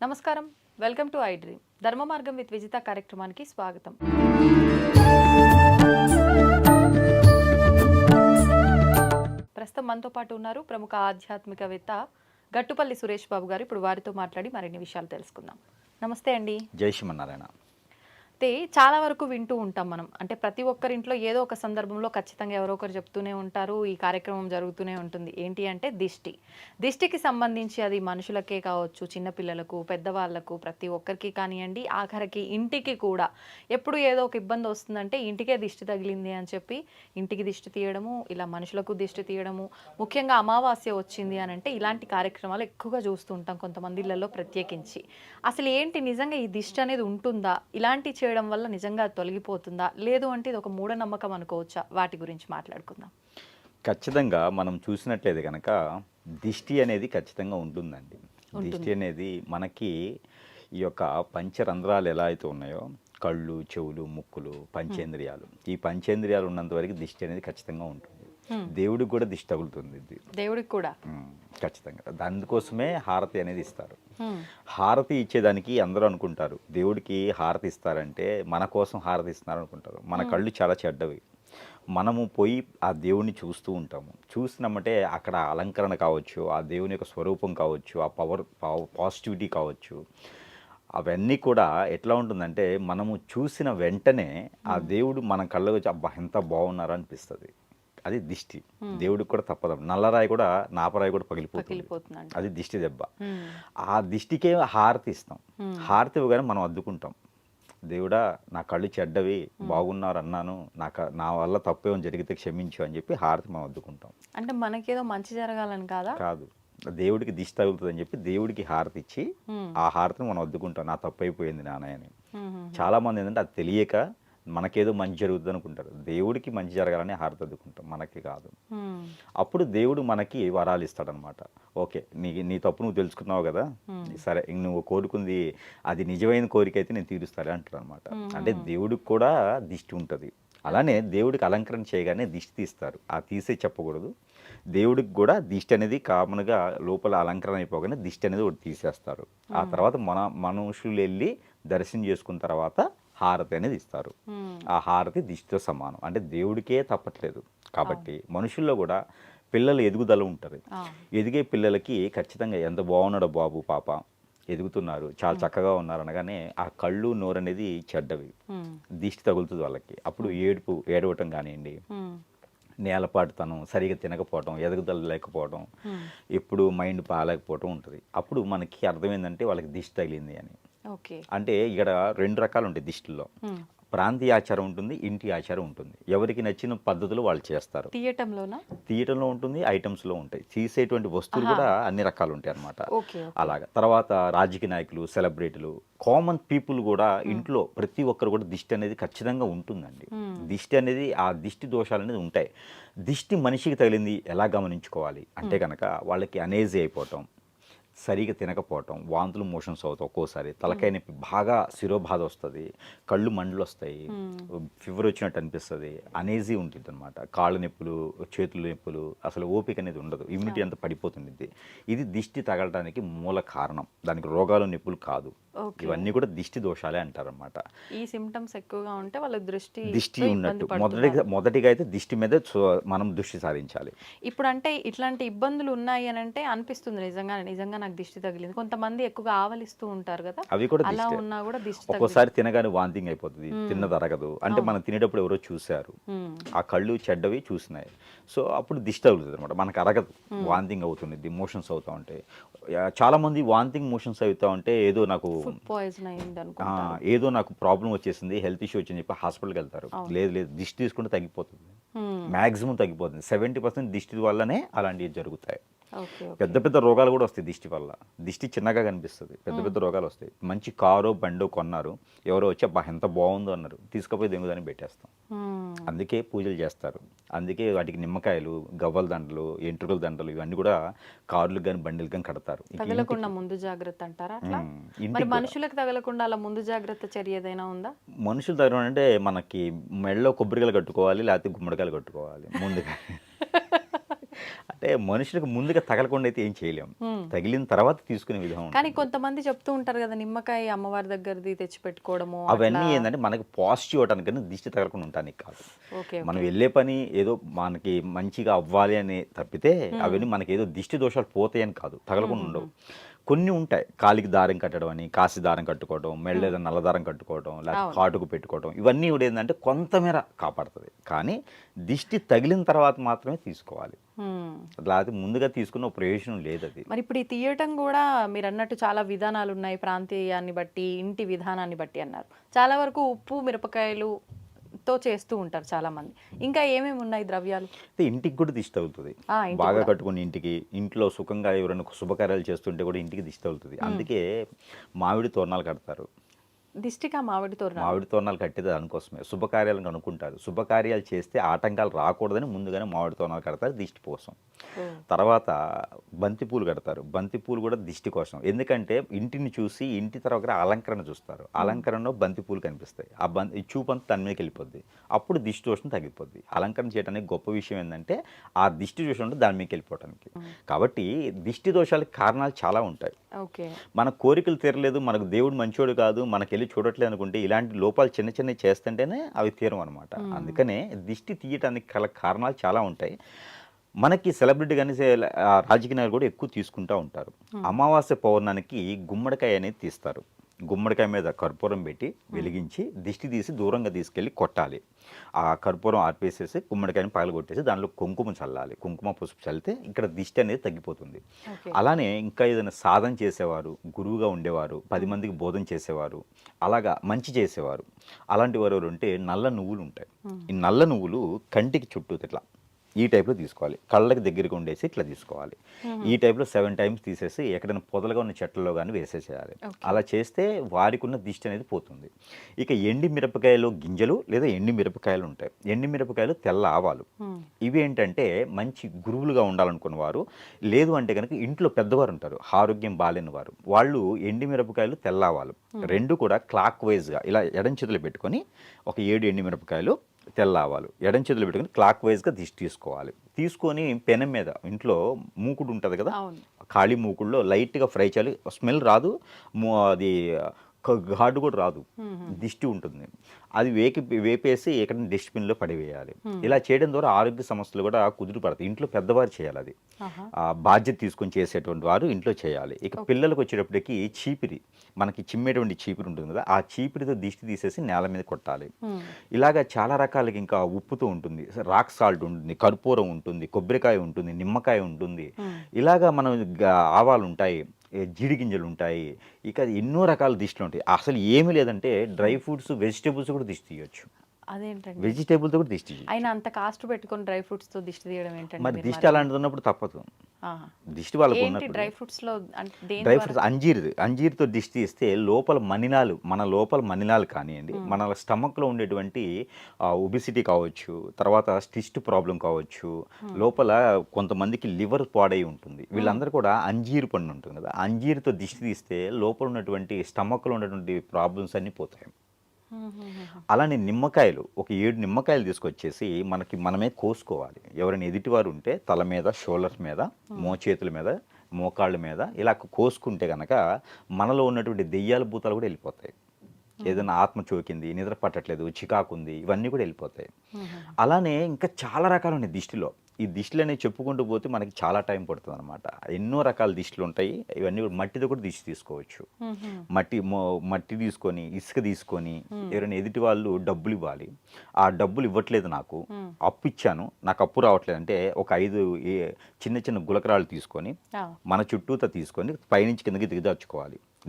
నమస్కారం. Welcome to I dream. ధర్మ మార్గం విత్ విజిత కార్యక్రమానికి స్వాగతం. ప్రస్తుతం మనతో పాటు ఉన్నారు ప్రముఖ ఆధ్యాత్మికవేత్త గట్టుపల్లి సురేష్ బాబు గారు. ఇప్పుడు వారితో మాట్లాడి మరిన్ని విషయాలు తెలుసుకుందాం. నమస్తే అండి. జై శ్రీమన్నారాయణ. అయితే చాలా వరకు వింటూ ఉంటాం మనం. అంటే ప్రతి ఒక్కరింట్లో ఏదో ఒక సందర్భంలో ఖచ్చితంగా ఎవరో ఒకరు చెప్తూనే ఉంటారు. ఈ కార్యక్రమం జరుగుతూనే ఉంటుంది. ఏంటి అంటే దిష్టి. దిష్టికి సంబంధించి అది మనుషులకే కావచ్చు, చిన్నపిల్లలకు, పెద్దవాళ్లకు, ప్రతి ఒక్కరికి కానివ్వండి, ఆఖరికి ఇంటికి కూడా ఎప్పుడు ఏదో ఒక ఇబ్బంది వస్తుందంటే ఇంటికే దిష్టి తగిలింది అని చెప్పి ఇంటికి దిష్టి తీయడము, ఇలా మనుషులకు దిష్టి తీయడము, ముఖ్యంగా అమావాస్య వచ్చింది అని అంటే ఇలాంటి కార్యక్రమాలు ఎక్కువగా చూస్తూ ఉంటాం కొంతమంది ఇళ్లలో ప్రత్యేకించి. అసలు ఏంటి నిజంగా ఈ దిష్టి అనేది ఉంటుందా? ఇలాంటి చేయడం వల్ల నిజంగా తొలగిపోతుందా? లేదు అంటే ఇది ఒక మూఢనమ్మకం అనుకోవచ్చా? వాటి గురించి మాట్లాడుకుందాం. ఖచ్చితంగా మనం చూసినట్లయితే కనుక దిష్టి అనేది ఖచ్చితంగా ఉంటుందండి. దిష్టి అనేది మనకి ఈ యొక్క పంచరంధ్రాలు ఎలా అయితే ఉన్నాయో, కళ్ళు, చెవులు, ముక్కులు, పంచేంద్రియాలు, ఈ పంచేంద్రియాలు ఉన్నంత వరకు దిష్టి అనేది ఖచ్చితంగా ఉంటుంది. దేవుడికి కూడా దిష్టి తగులుతుంది. దేవుడికి కూడా ఖచ్చితంగా. దానికోసమే హారతి అనేది ఇస్తారు. హారతి ఇచ్చేదానికి అందరూ అనుకుంటారు దేవుడికి హారతి ఇస్తారంటే మన కోసం హారతి ఇస్తున్నారు అనుకుంటారు. మన కళ్ళు చాలా చెడ్డవి. మనము పోయి ఆ దేవుడిని చూస్తూ ఉంటాము. చూసినామంటే అక్కడ అలంకరణ కావచ్చు, ఆ దేవుని యొక్క స్వరూపం కావచ్చు, ఆ పాజిటివిటీ కావచ్చు, అవన్నీ కూడా ఎట్లా ఉంటుందంటే మనము చూసిన వెంటనే ఆ దేవుడు మన కళ్ళకు వచ్చి అబ్బా ఎంత బాగున్నారో అనిపిస్తుంది. అది దిష్టి. దేవుడికి కూడా తప్పదు. నల్లరాయి కూడా నాపరాయి కూడా పగిలిపోతుంది. అది దిష్టి దెబ్బ. ఆ దిష్టికే హారతి ఇస్తాం. హారతి ఇవ్వగానే మనం అద్దుకుంటాం. దేవుడా నా కళ్ళు చెడ్డవి, బాగున్నారు అన్నాను, నా వల్ల తప్పేమో జరిగితే క్షమించు అని చెప్పి హారతి మనం అద్దుకుంటాం. అంటే మనకేదో మంచి జరగాలని కాదు, దేవుడికి దిష్టి తగులుతుంది అని చెప్పి దేవుడికి హారతి ఇచ్చి ఆ హారతిని మనం అద్దుకుంటాం. నా తప్పు అయిపోయింది నాన్న అని. చాలా మంది ఏంటంటే అది తెలియక మనకేదో మంచి జరుగుతుంది అనుకుంటారు. దేవుడికి మంచి జరగాలని హారతి అద్దుకుంటాం, మనకి కాదు. అప్పుడు దేవుడు మనకి వరాలు ఇస్తాడనమాట. ఓకే, నీ తప్పు నువ్వు తెలుసుకున్నావు కదా, సరే నువ్వు కోరుకుంది అది నిజమైన కోరిక అయితే నేను తీరుస్తాను అంటాడు అనమాట. అంటే దేవుడికి కూడా దిష్టి ఉంటుంది. అలానే దేవుడికి అలంకరణ చేయగానే దిష్టి తీస్తారు. ఆ తీసే చెప్పకూడదు. దేవుడికి కూడా దిష్టి అనేది కామన్గా లోపల అలంకరణ అయిపోగానే దిష్టి అనేది ఒకటి తీసేస్తారు. ఆ తర్వాత మనుషులు వెళ్ళి దర్శనం చేసుకున్న తర్వాత హారతి అనేది ఇస్తారు. ఆ హారతి దిష్టితో సమానం. అంటే దేవుడికే తప్పట్లేదు కాబట్టి మనుషుల్లో కూడా పిల్లలు ఎదుగుదల ఉంటుంది. ఎదిగే పిల్లలకి ఖచ్చితంగా ఎంత బాగున్నాడో బాబు పాప, ఎదుగుతున్నారు, చాలా చక్కగా ఉన్నారు అనగానే ఆ కళ్ళు నోరు అనేది చెడ్డవి, దిష్టి తగులుతుంది వాళ్ళకి. అప్పుడు ఏడవటం కానివ్వండి, నేలపాటుతనం, సరిగా తినకపోవటం, ఎదుగుదల లేకపోవడం, ఎప్పుడు మైండ్ పాలేకపోవటం ఉంటుంది. అప్పుడు మనకి అర్థమైందంటే వాళ్ళకి దిష్టి తగిలింది అని. అంటే ఇక్కడ రెండు రకాలు ఉంటాయి దిష్టిలో. ప్రాంతీయ ఆచారం ఉంటుంది, ఇంటి ఆచారం ఉంటుంది. ఎవరికి నచ్చిన పద్ధతులు వాళ్ళు చేస్తారు. తీయటంలో ఉంటుంది, ఐటమ్స్లో ఉంటాయి. తీసేటువంటి వస్తువులు కూడా అన్ని రకాలు ఉంటాయి అన్నమాట. అలాగా తర్వాత రాజకీయ నాయకులు, సెలబ్రిటీలు, కామన్ పీపుల్ కూడా ఇంట్లో ప్రతి ఒక్కరు కూడా దిష్టి అనేది ఖచ్చితంగా ఉంటుందండి. దిష్టి అనేది ఆ దిష్టి దోషాలు అనేది ఉంటాయి. దిష్టి మనిషికి తగిలింది ఎలా గమనించుకోవాలి అంటే కనుక వాళ్ళకి అనేజీ అయిపోవటం, సరిగా తినకపోవటం, వాంతులు మోషన్స్ అవుతాయి, ఒక్కోసారి తలకాయ నొప్పి, బాగా శిరోబాధ వస్తుంది, కళ్ళు మంటలు వస్తాయి, ఫీవర్ వచ్చినట్టు అనిపిస్తుంది, అనేజీ ఉంటుంది అనమాట. కాళ్ళు నొప్పులు, చేతుల నొప్పులు, అసలు ఓపిక అనేది ఉండదు, ఇమ్యూనిటీ అంతా పడిపోతుంది. ఇది దిష్టి తగలడానికి మూల కారణం. దానికి రోగాలు నొప్పులు కాదు, ఇవన్నీ కూడా దిష్టి దోషాలే అంటారనమాట. ఈ సిమ్టమ్స్ ఎక్కువగా ఉంటే వాళ్ళ దృష్టి ఉన్నట్టు. మొదటిగా అయితే దిష్టి మీద మనం దృష్టి సారించాలి. ఇప్పుడు అంటే ఇట్లాంటి ఇబ్బందులు ఉన్నాయి అని అంటే అనిపిస్తుంది నిజంగా నాకు దిష్టి తగిలింది. కొంతమంది ఎక్కువగా ఆవలిస్తూ ఉంటారు కదా, అవి కూడా అలా ఉన్నా కూడా దిష్టి ఒక్కోసారి తినగానే వాంతింగ్ అయిపోతుంది, తిన్నది అరగదు. అంటే మనం తినేటప్పుడు ఎవరో చూశారు, ఆ కళ్ళు చెడ్డవి చూసినాయి, సో అప్పుడు దిష్టి తగులుతుంది అనమాట. మనకు అరగదు, వాంతింగ్ అవుతుంది, మోషన్స్ అవుతా ఉంటాయి. చాలా మంది వాంతింగ్ మోషన్స్ అవుతా ఉంటే ఏదో నాకు ప్రాబ్లం వచ్చేసింది, హెల్త్ ఇష్యూ వచ్చింది చెప్పి హాస్పిటల్కి వెళ్తారు. లేదు, దిష్టి తీసుకుంటే తగ్గిపోతుంది, మ్యాక్సిమం తగ్గిపోతుంది. 70% దిష్టి వల్లనే అలాంటివి జరుగుతాయి. పెద్ద పెద్ద రోగాలు కూడా వస్తాయి దిష్టి వల్ల. దిష్టి చిన్నగా కనిపిస్తుంది, పెద్ద పెద్ద రోగాలు వస్తాయి. మంచి కారో బండో కొన్నారు, ఎవరో వచ్చి అబ్బా ఎంత బాగుందో అన్నారు, తీసుకుపోయి దెంగుదని పెట్టేస్తాం. అందుకే పూజలు చేస్తారు. అందుకే వాటికి నిమ్మకాయలు, గవ్వల దండలు, ఎంట్రుకల దండలు ఇవన్నీ కూడా కార్లకు కానీ బండిలకు కానీ కడతారు. తగలకుండా ముందు జాగ్రత్త అంటారా? మనుషులకు తగలకుండా అలా ముందు జాగ్రత్త చర్య ఏదైనా ఉందా? మనుషులు తగలంటే మనకి మెడలో కొబ్బరికాయలు కట్టుకోవాలి, లేకపోతే గుమ్మడికాయలు కట్టుకోవాలి ముందుగా. అంటే మనుషులకు ముందుగా తగలకుండా అయితే ఏం చేయలేము. తగిలిన తర్వాత తీసుకునే విధానం కానీ ఉంటుంది. కొంతమంది చెప్తూ ఉంటారు కదా, నిమ్మకాయ అమ్మవారి దగ్గరది తెచ్చి పెట్టుకోవడము అవన్నీ అట్లా. ఏంటంటే మనకి పాజిటివ్ అవడానికి దిష్టి తగలకుండా ఉండటానికి కాదు. ఓకే. మనం వెళ్ళే పని ఏదో మనకి మంచిగా అవ్వాలి అని తప్పితే అవన్నీ మనకి ఏదో దిష్టి దోషాలు పోతాయని కాదు, తగలకుండా ఉండవు. కొన్ని ఉంటాయి, కాలికి దారం కట్టడం అని, కాసి దారం కట్టుకోవడం, మెళ్ళ ఏదో నల్ల దారం కట్టుకోవడం, లేకపోతే కాటుకు పెట్టుకోవడం, ఇవన్నీ కూడా ఏంటంటే కొంతమేర కాపాడుతుంది. కానీ దిష్టి తగిలిన తర్వాత మాత్రమే తీసుకోవాలి, లేకపోతే ముందుగా తీసుకున్న ప్రయోజనం లేదు అది. మరి ఇప్పుడు ఈ తీయటం కూడా మీరు అన్నట్టు చాలా విధానాలు ఉన్నాయి, ప్రాంతీయాన్ని బట్టి, ఇంటి విధానాన్ని బట్టి అన్నారు. చాలా వరకు ఉప్పు మిరపకాయలు తో చేస్తూ ఉంటారు చాలా మంది. ఇంకా ఏమేమి ఉన్నాయి ద్రవ్యాలు? అయితే ఇంటికి కూడా దిష్టి తగులుతుంది. ఇంటికి బాగా కూడా. కట్టుకుని ఇంటికి, ఇంట్లో సుఖంగా ఎవరైనా శుభకార్యాలు చేస్తుంటే కూడా ఇంటికి దిష్టి తగులుతుంది. అందుకే మామిడి తోరణాలు కడతారు. దిష్టిగా మామిడి తోరణాలు. మామిడి తోరణాలు కట్టేది దానికోసమే, శుభకార్యాలను అనుకుంటారు. శుభకార్యాలు చేస్తే ఆటంకాలు రాకూడదని ముందుగానే మామిడి తోరణాలు కడతారు దిష్టి కోసం. తర్వాత బంతిపూలు కడతారు. బంతిపూలు కూడా దిష్టి కోసం. ఎందుకంటే ఇంటిని చూసి ఇంటి తర్వాత అలంకరణ చూస్తారు. అలంకరణలో బంతిపూలు కనిపిస్తాయి. ఈ చూపు అంతా దాని మీదకి వెళ్ళిపోద్ది. అప్పుడు దిష్టి దోషం తగ్గిపోద్ది. అలంకరణ చేయడానికి గొప్ప విషయం ఏంటంటే ఆ దిష్టి దోషం ఉంటే దాని మీదకి వెళ్ళిపోవడానికి. కాబట్టి దిష్టి దోషాలకు కారణాలు చాలా ఉంటాయి. మన కోరికలు తీరలేదు, మనకు దేవుడు మంచోడు కాదు, మనకెళ్ళి చూడట్లేదు అనుకుంటే ఇలాంటి లోపాలు చిన్న చిన్నవి చేస్తుంటేనే అవి తీరం అనమాట. అందుకనే దిష్టి తీయటానికి గల కారణాలు చాలా ఉంటాయి. మనకి సెలబ్రిటీ కానీ రాజకీయ నాయకులు కూడా ఎక్కువ తీసుకుంటూ ఉంటారు. అమావాస్య పౌర్ణానికి గుమ్మడికాయ అనేది తీస్తారు. గుమ్మడికాయ మీద కర్పూరం పెట్టి వెలిగించి దిష్టి తీసి దూరంగా తీసుకెళ్ళి కొట్టాలి. ఆ కర్పూరం ఆర్పేసేసి గుమ్మడికాయని పగలగొట్టేసి దానిలో కుంకుమ చల్లాలి. కుంకుమ పసుపు చల్లితే ఇక్కడ దిష్టి అనేది తగ్గిపోతుంది. అలానే ఇంకా ఏదైనా సాధన చేసేవారు, గురువుగా ఉండేవారు, 10 మందికి బోధన చేసేవారు, అలాగా మంచి చేసేవారు, అలాంటి వారు ఉంటే నల్ల నువ్వులు ఉంటాయి. ఈ నల్ల నువ్వులు కంటికి చుట్టూ ఇట్లా ఈ టైప్లో తీసుకోవాలి. కళ్ళకి దగ్గరికి ఉండేసి ఇట్లా తీసుకోవాలి. ఈ టైప్లో 7 టైమ్స్ తీసేసి ఎక్కడైనా పొదలుగా ఉన్న చెట్లలో కానీ వేసేసేయాలి. అలా చేస్తే వారికి ఉన్న దిష్టి అనేది పోతుంది. ఇక ఎండి మిరపకాయలో గింజలు లేదా ఎండి మిరపకాయలు ఉంటాయి. ఎండి మిరపకాయలు తెల్ల ఆవాలు. ఇవి ఏంటంటే మంచి గురువులుగా ఉండాలనుకున్న వారు, లేదు అంటే కనుక ఇంట్లో పెద్దవారు ఉంటారు, ఆరోగ్యం బాలేని వారు, వాళ్ళు ఎండి మిరపకాయలు తెల్ల ఆవాలు రెండు కూడా క్లాక్ వైజ్గా ఇలా ఎడం చేతులు పెట్టుకొని ఒక 7 ఎండి మిరపకాయలు తెల్ల ఆవాలు ఎడం చేతులు పెట్టుకొని క్లాక్ వైజ్గా దిష్టి తీసుకోవాలి. తీసుకొని పెనం మీద, ఇంట్లో మూకుడు ఉంటుంది కదా, ఖాళీ మూకుడులో లైట్గా ఫ్రై చేయాలి. స్మెల్ రాదు, అది ఘాటు కూడా రాదు, దిష్టి ఉంటుంది. అది వేపేసి ఎక్కడ డస్ట్బిన్లో పడివేయాలి. ఇలా చేయడం ద్వారా ఆరోగ్య సమస్యలు కూడా కుదురుపడతాయి. ఇంట్లో పెద్దవారు చేయాలి. అది బాధ్యత తీసుకొని చేసేటువంటి వారు ఇంట్లో చేయాలి. ఇక పిల్లలకు వచ్చేటప్పటికి చీపిరి, మనకి చిమ్మేటువంటి చీపిరి ఉంటుంది కదా, ఆ చీపిరితో దిష్టి తీసేసి నేల మీద కొట్టాలి. ఇలాగా చాలా రకాలకి, ఇంకా ఉప్పుతో ఉంటుంది, రాక్ సాల్ట్ ఉంటుంది, కర్పూరం ఉంటుంది, కొబ్బరికాయ ఉంటుంది, నిమ్మకాయ ఉంటుంది, ఇలాగా మనం ఆవాలు ఉంటాయి, జీడి గింజలు ఉంటాయి, ఇక ఎన్నో రకాల దిష్టిలు ఉంటాయి. అసలు ఏమీ లేదంటే డ్రై ఫ్రూట్స్, వెజిటేబుల్స్ కూడా దిష్టి తీయొచ్చు. అదేంటండి? వెజిటేబుల్తో కూడా దిష్టి ఆయన అంత కాస్ట్ పెట్టుకొని డ్రై ఫ్రూట్స్ తో దిష్టి తీయడం ఏంటండి? మరి దిష్టి అలాంటిది ఉన్నప్పుడు తప్పదు. దిష్టి వాళ్ళకు ఉన్నప్పుడు డ్రై ఫ్రూట్స్ లో డ్రై ఫ్రూట్స్ అంజీర్తో దిష్టి ఇస్తే లోపల మనినాలు, మన లోపల మనినాలు కానివ్వండి, మన స్టమక్లో ఉండేటువంటి ఒబిసిటీ కావచ్చు, తర్వాత స్టిస్ట్ ప్రాబ్లం కావచ్చు, లోపల కొంతమందికి లివర్ పాడై ఉంటుంది, వీళ్ళందరూ కూడా అంజీరు పండు ఉంటుంది కదా, అంజీరుతో దిష్టి తీస్తే లోపల ఉన్నటువంటి స్టమక్లో ఉన్నటువంటి ప్రాబ్లమ్స్ అన్నీ పోతాయి. అలానే నిమ్మకాయలు, ఒక 7 నిమ్మకాయలు తీసుకొచ్చేసి మనమే కోసుకోవాలి. ఎవరైనా ఎదుటివారు ఉంటే తల మీద, షోల్డర్స్ మీద, మోచేతుల మీద, మోకాళ్ళ మీద ఇలా కోసుకుంటే కనుక మనలో ఉన్నటువంటి దెయ్యాల భూతాలు కూడా వెళ్ళిపోతాయి. ఏదైనా ఆత్మ చోకింది, నిద్ర పట్టట్లేదు, చికాకు ఉంది, ఇవన్నీ కూడా వెళ్ళిపోతాయి. అలానే ఇంకా చాలా రకాలు ఉన్నాయి దిష్టిలో. ఈ దిష్టిలు అనేవి చెప్పుకుంటూ పోతే మనకి చాలా టైం పడుతుంది అనమాట. ఎన్నో రకాల దిష్టిలు ఉంటాయి. ఇవన్నీ కూడా మట్టితో కూడా దిష్టి తీసుకోవచ్చు. మట్టి తీసుకొని, ఇసుక తీసుకొని, ఎవరైనా ఎదుటి వాళ్ళు డబ్బులు ఇవ్వాలి, ఆ డబ్బులు ఇవ్వట్లేదు, నాకు అప్పు ఇచ్చాను, నాకు అప్పు రావట్లేదు అంటే ఒక 5 చిన్న చిన్న గులకరాలు తీసుకొని మన చుట్టూతో తీసుకొని పైనుంచి కిందకి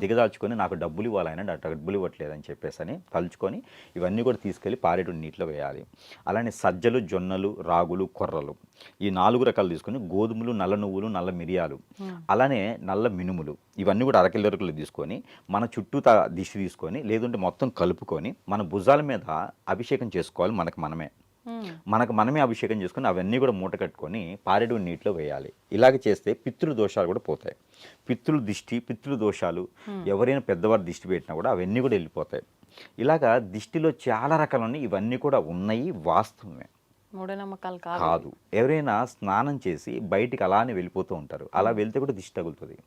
దిగదార్చుకొని నాకు డబ్బులు ఇవ్వాలని, నాకు డబ్బులు ఇవ్వట్లేదని చెప్పేసి అని తలుచుకొని ఇవన్నీ కూడా తీసుకెళ్ళి పారేటువంటి నీటిలో వేయాలి. అలానే సజ్జలు, జొన్నలు, రాగులు, కొర్రలు, ఈ 4 రకాలు తీసుకొని, గోధుమలు, నల్ల నువ్వులు, నల్ల మిరియాలు, అలానే నల్ల మినుములు, ఇవన్నీ కూడా అరకిల్లరకులు తీసుకొని మన చుట్టూతా దిష్టి తీసుకొని, లేదంటే మొత్తం కలుపుకొని మన భుజాల మీద అభిషేకం చేసుకోవాలి. మనమే అభిషేకం చేసుకొని అవన్నీ కూడా మూట కట్టుకొని పారేడు నీటిలో వేయాలి. ఇలాగ చేస్తే పితృదోషాలు కూడా పోతాయి. పితృదోషాలు ఎవరైనా పెద్దవారు దిష్టి పెట్టినా కూడా అవన్నీ కూడా వెళ్ళిపోతాయి. ఇలాగా దిష్టిలో చాలా రకాలు ఉన్నాయి. ఇవన్నీ కూడా ఉన్నాయి, వాస్తవమే. మూఢనమ్మకాలు కాదు. ఎవరైనా స్నానం చేసి బయటికి అలానే వెళ్ళిపోతూ ఉంటారు. అలా వెళ్తే కూడా దిష్టి తగులుతుంది.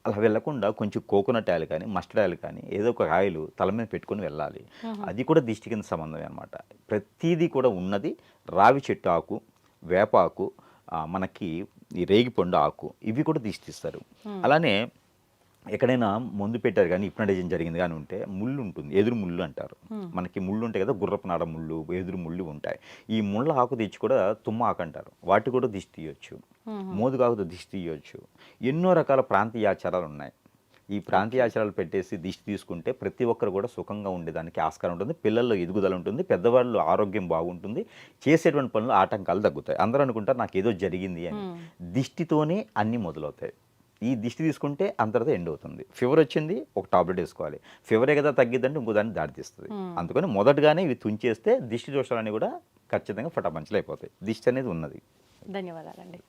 అలా వెళ్ళకుండా కొంచెం కోకోనట్ ఆయిల్ కానీ మస్టర్డ్ ఆయిల్ కానీ ఏదో ఒక ఆయిల్ తల మీద పెట్టుకొని వెళ్ళాలి. అది కూడా దిష్టి కింద సంబంధమే అనమాట. ప్రతిదీ కూడా ఉన్నది రావి చెట్టు ఆకు, వేపాకు, మనకి ఈ రేగిపండు ఆకు, ఇవి కూడా దిష్టి తీస్తారు. అలానే ఎక్కడైనా మందు పెట్టారు కానీ హిప్నటైజేషన్ జరిగింది కానీ ఉంటే ముళ్ళు ఉంటుంది, ఎదురు ముళ్ళు అంటారు. మనకి ముళ్ళు ఉంటాయి కదా, గుర్రపు నాడ ముళ్ళు, ఎదురు ముళ్ళు ఉంటాయి. ఈ ముళ్ళ ఆకు తెచ్చి కూడా తుమ్మ ఆకు అంటారు, వాటి కూడా దిష్టి తీయొచ్చు. మోదుగాకుతో దిష్టి తీయొచ్చు. ఎన్నో రకాల ప్రాంతీయ ఆచారాలు ఉన్నాయి. ఈ ప్రాంతీయ ఆచారాలు పెట్టేసి దిష్టి తీసుకుంటే ప్రతి ఒక్కరు కూడా సుఖంగా ఉండేదానికి ఆస్కారం ఉంటుంది. పిల్లల్లో ఎదుగుదల ఉంటుంది, పెద్దవాళ్ళు ఆరోగ్యం బాగుంటుంది, చేసేటువంటి పనులు ఆటంకాలు తగ్గుతాయి. అందరూ అనుకుంటారు నాకు ఏదో జరిగింది అని. దిష్టితోనే అన్నీ మొదలవుతాయి. ఈ దిష్టి తీసుకుంటే అంతటితో ఎండ్ అవుతుంది. ఫీవర్ వచ్చింది, ఒక టాబ్లెట్ వేసుకోవాలి. ఫీవరే కదా తగ్గిద్దంటే ఇంకో దాన్ని దారితీస్తుంది. అందుకని మొదటగానే ఇవి తుంచేస్తే దిష్టి దోషాలన్నీ కూడా ఖచ్చితంగా ఫటాపంచలు అయిపోతాయి. దిష్టి అనేది ఉన్నది. ధన్యవాదాలండి.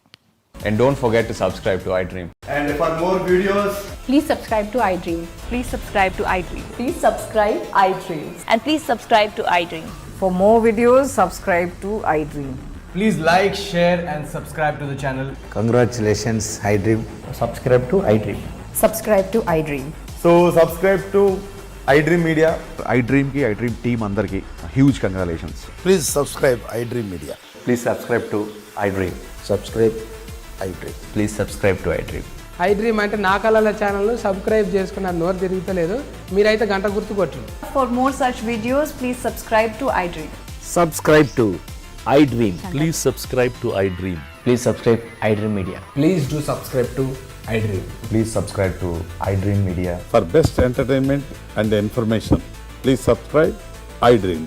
And don't forget to subscribe to iDream. And for more videos, Please subscribe to iDream. Please subscribe to iDream. Please subscribe iDream. And please subscribe to iDream. For more videos, subscribe to iDream. please like, share, and subscribe to the channel. Congratulations, iDream. Subscribe to iDream. Subscribe to iDream. So subscribe to iDream Media. iDream team అందరికి huge congratulations. Please subscribe iDream Media. Please subscribe to iDream. Subscribe iDream. Please subscribe to iDream. iDream అంటే నా కళల ఛానల్ను subscribe చేసుకున్న నోరు తిరుగుతలేదు, మీరైతే గంట గుర్తు కొట్టండి. For more such videos, please subscribe to iDream. Subscribe to iDream. Please subscribe to iDream. Please subscribe iDream Media. Please do subscribe to iDream. Please subscribe to iDream Media. For best entertainment and information, please subscribe iDream.